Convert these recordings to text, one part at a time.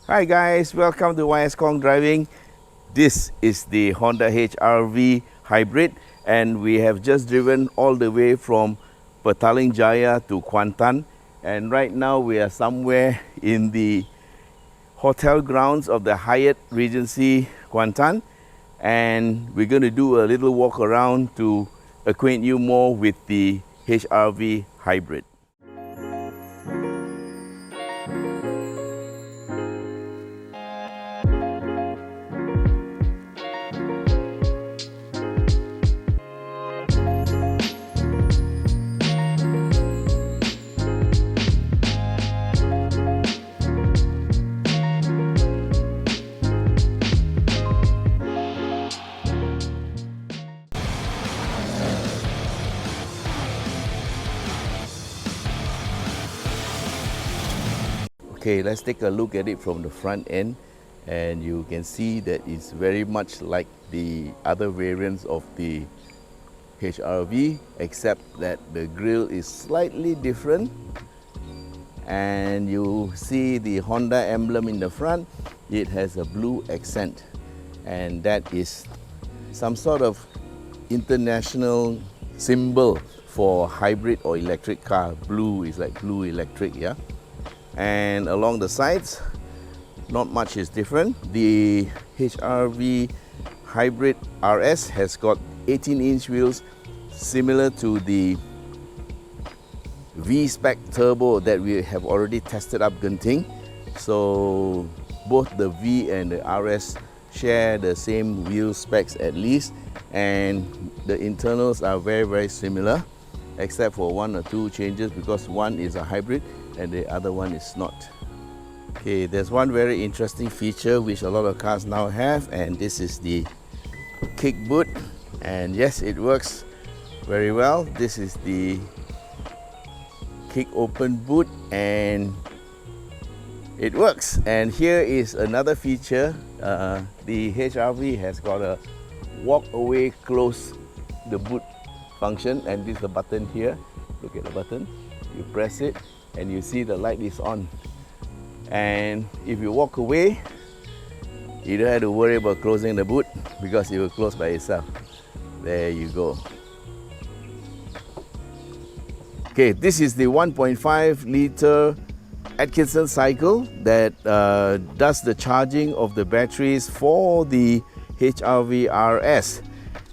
Hi guys, welcome to YS Khong Driving. This is the Honda HR-V Hybrid and we have just driven all the way from Petaling Jaya to Kuantan, and right now we are somewhere in the hotel grounds of the Hyatt Regency Kuantan, and we're going to do a little walk around to acquaint you more with the HR-V Hybrid. Okay, let's take a look at it from the front end, and you can see that it's very much like the other variants of the HR-V, except that the grille is slightly different, and you see the Honda emblem in the front. It has a blue accent, and that is some sort of international symbol for hybrid or electric car. Blue is like blue electric, yeah. And along the sides, not much is different. The HR-V Hybrid RS has got 18-inch wheels, similar to the V-Spec Turbo that we have already tested up Genting. So both the V and the RS share the same wheel specs at least, and the internals are very similar, except for one or two changes because one is a hybrid and the other one is not. Okay, there's one very interesting feature which a lot of cars now have, and this is the kick boot. And yes, it works very well. This is the kick open boot and it works. And here is another feature. The HR-V has got a walk away close the boot function, and this is the button here. Look at the button, you press it and you see the light is on, and if you walk away you don't have to worry about closing the boot because it will close by itself. There you go. Okay, this is the 1.5 liter Atkinson cycle that does the charging of the batteries for the HR-V RS.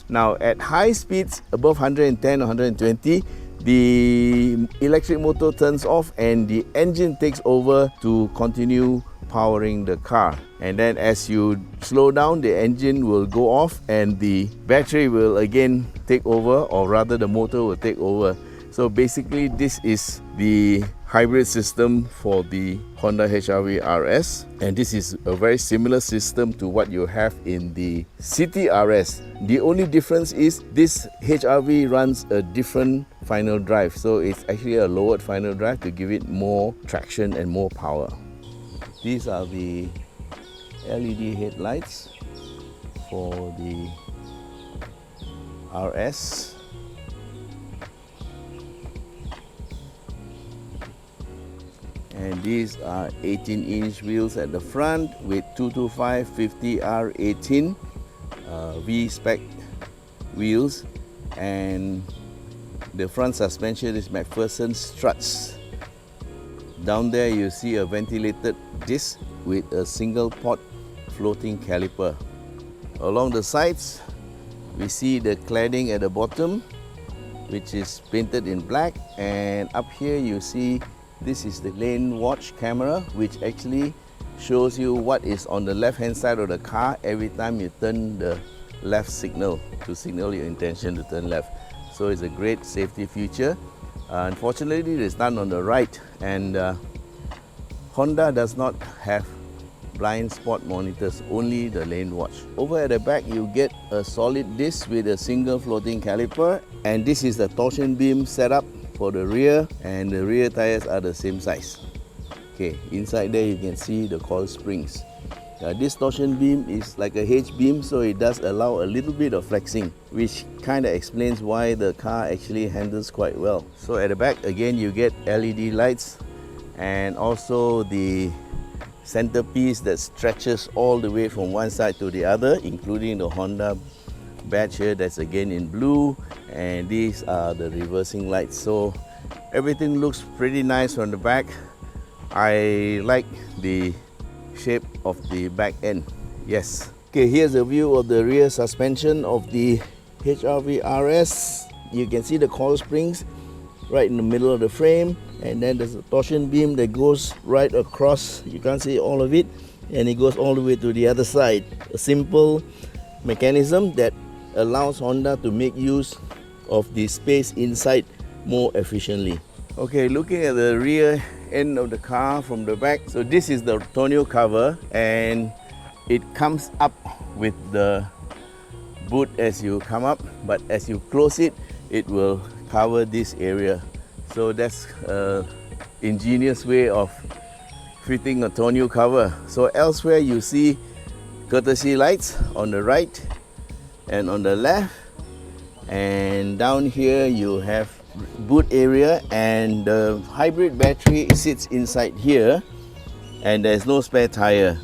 Now at high speeds above 110 or 120, the electric motor turns off and the engine takes over to continue powering the car. And then as you slow down, the engine will go off and the battery will again take over, or rather the motor will take over. So basically this is the hybrid system for the Honda HR-V RS, and this is a very similar system to what you have in the City RS. The only difference is this HR-V runs a different final drive, so it's actually a lowered final drive to give it more traction and more power. These are the LED headlights for the RS. And these are 18-inch wheels at the front with 225/50R18 V-Spec wheels, and the front suspension is McPherson struts. Down there you see a ventilated disc with a single pot floating caliper. Along the sides we see the cladding at the bottom, which is painted in black, and up here you see this is the lane watch camera, which actually shows you what is on the left hand side of the car every time you turn the left signal to signal your intention to turn left. So it's a great safety feature. Unfortunately there's none on the right, and Honda does not have blind spot monitors, only the lane watch. Over at the back you get a solid disc with a single floating caliper, and this is the torsion beam setup for the rear, and the rear tires are the same size. Okay, inside there you can see the coil springs. This torsion beam is like a H beam, so it does allow a little bit of flexing, which kind of explains why the car actually handles quite well. So at the back again you get LED lights and also the centerpiece that stretches all the way from one side to the other, including the Honda badge here that's again in blue, and these are the reversing lights. So everything looks pretty nice from the back. I like the shape of the back end. Yes. Okay, here's a view of the rear suspension of the HEV RS. You can see the coil springs right in the middle of the frame, and then there's a torsion beam that goes right across. You can't see all of it, and it goes all the way to the other side. A simple mechanism that allows Honda to make use of the space inside more efficiently. Okay, looking at the rear end of the car from the back, so this is the tonneau cover, and it comes up with the boot as you come up, but as you close it, it will cover this area. So that's an ingenious way of fitting a tonneau cover. So elsewhere you see courtesy lights on the right and on the left, and down here you have boot area, and the hybrid battery sits inside here, and there's no spare tire.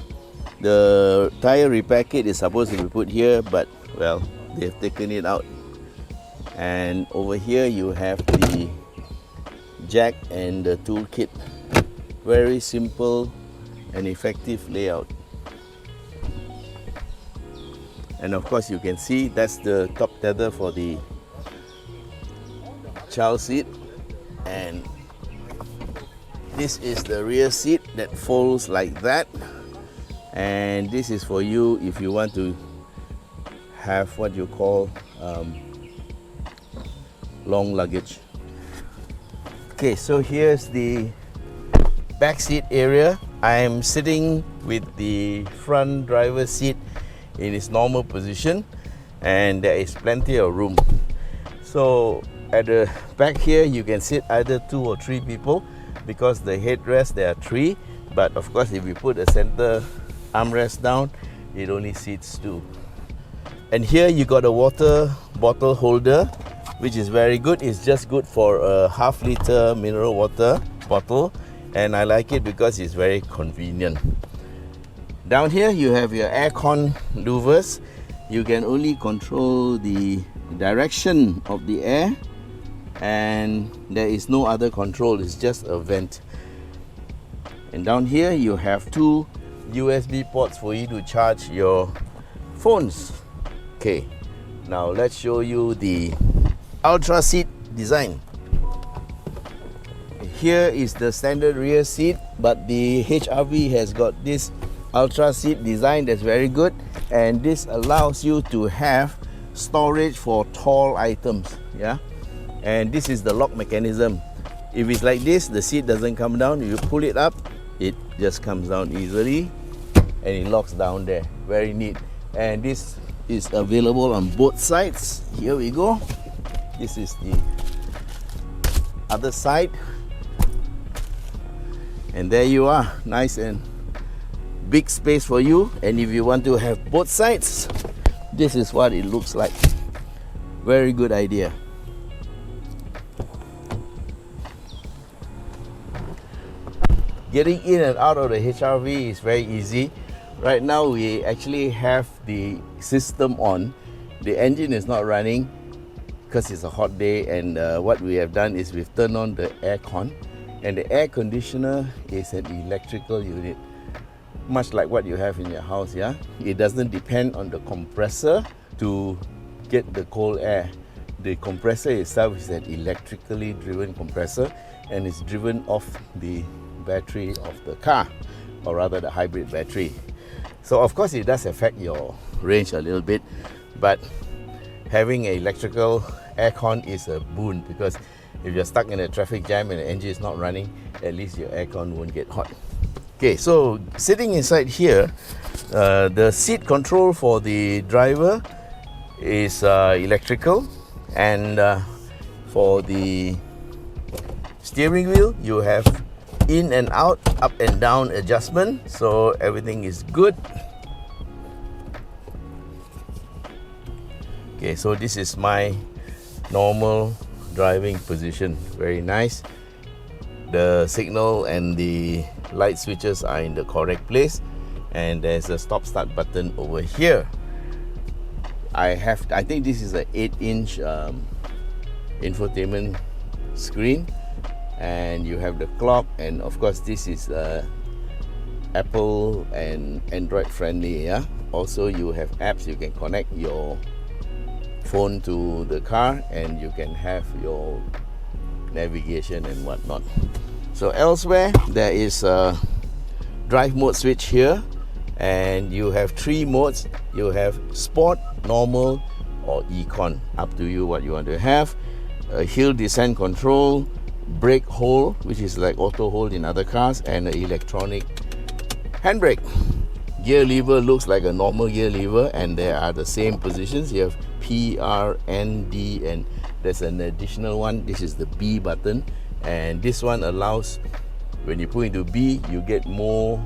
The tire repair kit is supposed to be put here, but well, they've taken it out. And over here you have the jack and the tool kit. Very simple and effective layout. And of course you can see that's the top tether for the child seat, and this is the rear seat that folds like that, and this is for you if you want to have what you call long luggage. Okay, so here's the back seat area. I am sitting with the front driver's seat in its normal position, and there is plenty of room. So at the back here you can sit either 2 or 3 people, because the headrest there are 3, but of course if you put a center armrest down, it only seats 2. And here you got a water bottle holder, which is very good. It's just good for a half-liter mineral water bottle, and I like it because it's very convenient. Down here you have your aircon louvers. You can only control the direction of the air, and there is no other control, it's just a vent. And down here you have 2 USB ports for you to charge your phones. Okay, now let's show you the ultra seat design. Here is the standard rear seat, but the HRV has got this ultra seat design that's very good, and this allows you to have storage for tall items. Yeah, and this is the lock mechanism. If it's like this, the seat doesn't come down. You pull it up, it just comes down easily, and it locks down there. Very neat. And this is available on both sides. Here we go. This is the other side, and there you are, nice and big space for you. And if you want to have both sides, this is what it looks like. Very good idea. Getting in and out of the HRV is very easy. Right now we actually have the system on. The engine is not running because it's a hot day, and what we have done is we've turned on the aircon, and the air conditioner is an electrical unit, much like what you have in your house. Yeah, it doesn't depend on the compressor to get the cold air. The compressor itself is an electrically driven compressor, and it's driven off the battery of the car, or rather the hybrid battery. So of course it does affect your range a little bit, but having an electrical aircon is a boon, because if you're stuck in a traffic jam and the engine is not running, at least your aircon won't get hot. Okay, so sitting inside here, the seat control for the driver is electrical, and for the steering wheel you have in and out, up and down adjustment, so everything is good. Okay, so this is my normal driving position. Very nice. the signal and the light switches are in the correct place, and there's a stop start button over here. I think this is an 8-inch infotainment screen, and you have the clock, and of course this is Apple and Android friendly. Yeah, also you have apps. You can connect your phone to the car and you can have your navigation and whatnot. So elsewhere there is a drive mode switch here, and you have 3 modes. You have sport, normal, or econ, up to you what you want to have. A hill descent control, brake hold, which is like auto hold in other cars, and an electronic handbrake. Gear lever looks like a normal gear lever, and there are the same positions. You have P, R, N, D, and there's an additional one. This is the B button, and this one allows, when you put into B, you get more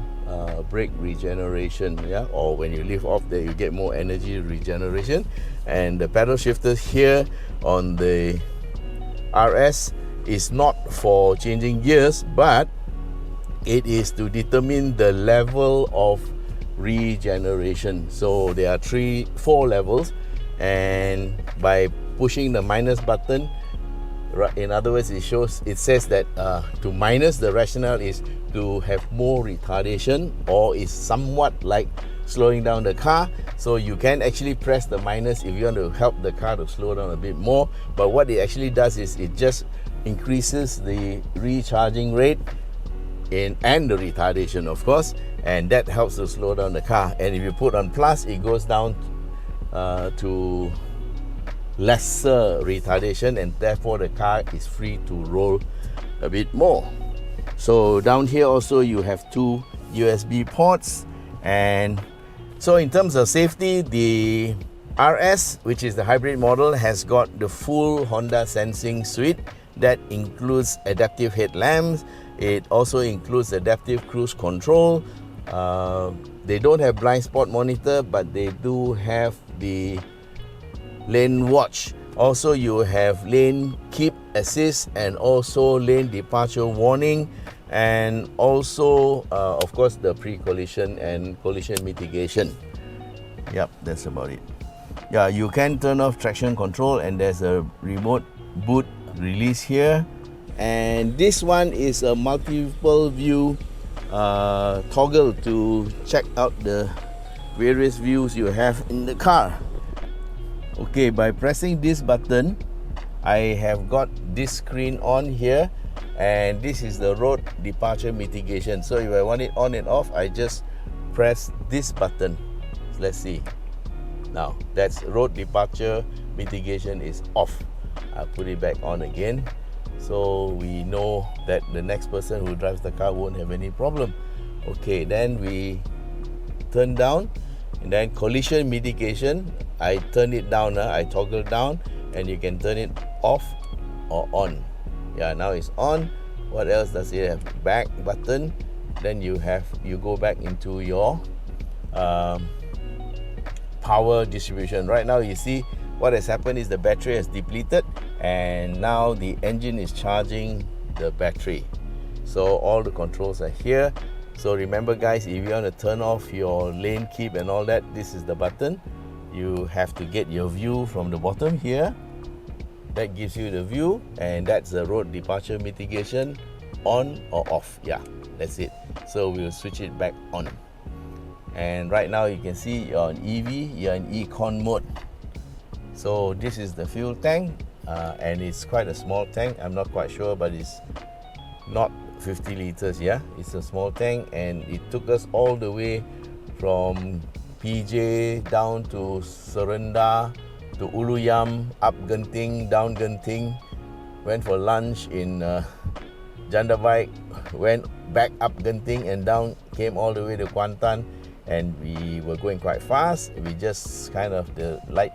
brake regeneration, yeah, or when you lift off there, you get more energy regeneration. And the pedal shifter here on the RS is not for changing gears, but it is to determine the level of regeneration. So there are 4 levels, and by pushing the minus button, in other words, it says that to minus, the rationale is to have more retardation, or is somewhat like slowing down the car. So you can actually press the minus if you want to help the car to slow down a bit more, but what it actually does is it just increases the recharging rate and the retardation, of course, and that helps to slow down the car. And if you put on plus, it goes down to lesser retardation, and therefore the car is free to roll a bit more. So down here also you have 2 USB ports. And so in terms of safety, the RS, which is the hybrid model, has got the full Honda sensing suite that includes adaptive headlamps. It also includes adaptive cruise control. They don't have blind spot monitor, but they do have the lane watch. Also, you have lane keep assist and also lane departure warning, and also of course the pre-collision and collision mitigation. Yep, that's about it. Yeah, you can turn off traction control, and there's a remote boot release here. And this one is a multiple view toggle to check out the various views you have in the car. Okay, by pressing this button, I have got this screen on here, and this is the road departure mitigation. So if I want it on and off, I just press this button. Let's see. Now that's road departure mitigation is off. I'll put it back on again, so we know that the next person who drives the car won't have any problem. Okay, then we turn down, and then collision mitigation, I turn it down. I toggle down, and you can turn it off or on. Yeah, now it's on. What else does it have? Back button. Then you go back into your power distribution. Right now you see what has happened is the battery has depleted, and now the engine is charging the battery. So all the controls are here. So remember guys, if you want to turn off your lane keep and all that, this is the button. You have to get your view from the bottom here. That gives you the view, and that's the road departure mitigation, on or off. Yeah, that's it. So we'll switch it back on. And right now you can see you're on EV, you're in econ mode. So this is the fuel tank, and it's quite a small tank. I'm not quite sure, but it's not 50 liters. Yeah, it's a small tank, and it took us all the way from PJ down to Serenda to Uluyam, up Genting, down Genting, went for lunch in Jandabike, went back up Genting and down, came all the way to Kuantan, and we were going quite fast. We just kind of, the light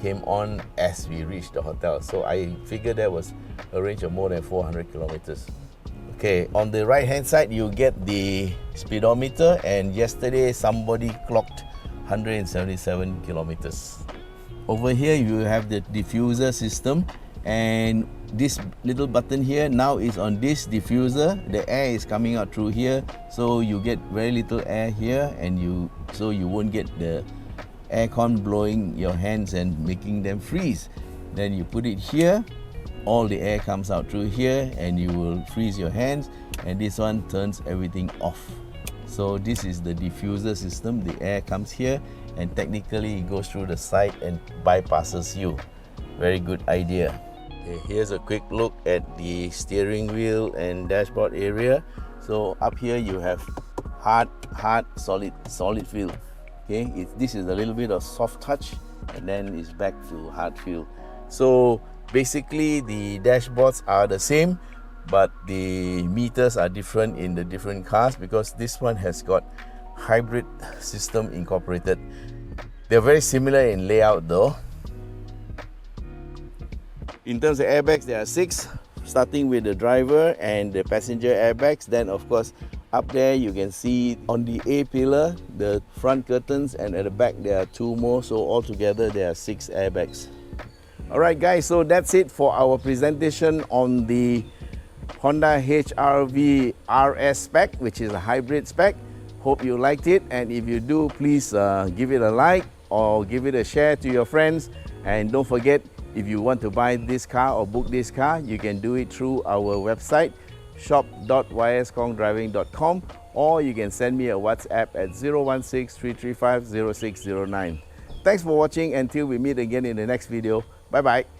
came on as we reached the hotel. So I figured there was a range of more than 400 kilometers. Okay, on the right hand side you get the speedometer, and yesterday somebody clocked 177 kilometers. Over here you have the diffuser system, and this little button here now is on this diffuser. The air is coming out through here, so you get very little air here, and you won't get the aircon blowing your hands and making them freeze. Then you put it here, all the air comes out through here and you will freeze your hands, and this one turns everything off. So this is the diffuser system. The air comes here and technically it goes through the side and bypasses you. Very good idea. Okay, here's a quick look at the steering wheel and dashboard area. So up here you have hard, solid feel. Okay, this is a little bit of soft touch, and then it's back to hard feel. So basically the dashboards are the same, but the meters are different in the different cars because this one has got hybrid system incorporated. They're very similar in layout though. In terms of airbags, there are 6, starting with the driver and the passenger airbags. Then of course up there you can see on the A pillar the front curtains, and at the back there are 2 more, so altogether there are 6 airbags. Alright guys, so that's it for our presentation on the Honda HEV RS spec, which is a hybrid spec. Hope you liked it, and if you do, please give it a like or give it a share to your friends. And don't forget, if you want to buy this car or book this car, you can do it through our website shop.yskhongdriving.com, or you can send me a WhatsApp at 016-335-0609. Thanks for watching. Until we meet again in the next video. Bye bye.